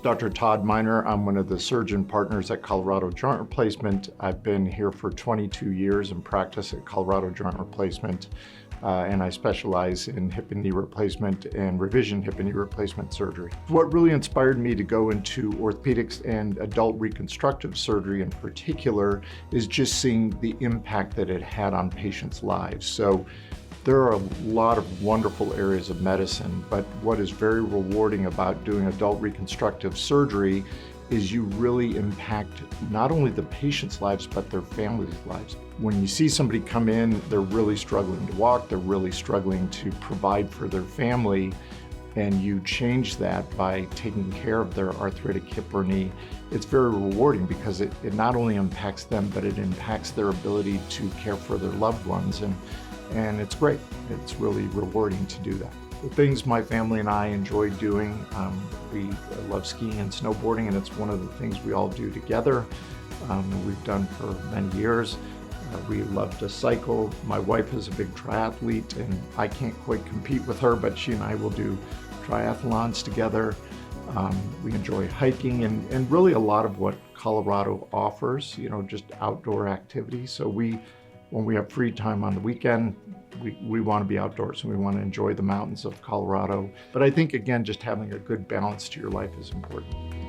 Dr. Todd Miner. I'm one of the surgeon partners at Colorado Joint Replacement. I've been here for 22 years in practice at Colorado Joint Replacement, and I specialize in hip and knee replacement and revision hip and knee replacement surgery. What really inspired me to go into orthopedics and adult reconstructive surgery in particular is just seeing the impact that it had on patients' lives. So there are a lot of wonderful areas of medicine, but what is very rewarding about doing adult reconstructive surgery is you really impact not only the patient's lives, but their family's lives. When you see somebody come in, they're really struggling to walk, they're really struggling to provide for their family, and you change that by taking care of their arthritic hip or knee, it's very rewarding because it not only impacts them, but it impacts their ability to care for their loved ones. And it's great. It's really rewarding to do that. The things my family and I enjoy doing, we love skiing and snowboarding, and it's one of the things we all do together. We've done for many years. We love to cycle. My wife is a big triathlete, and I can't quite compete with her, but she and I will do triathlons together. We enjoy hiking and really a lot of what Colorado offers, just outdoor activities. So when we have free time on the weekend, we want to be outdoors and we want to enjoy the mountains of Colorado. But I think, again, just having a good balance to your life is important.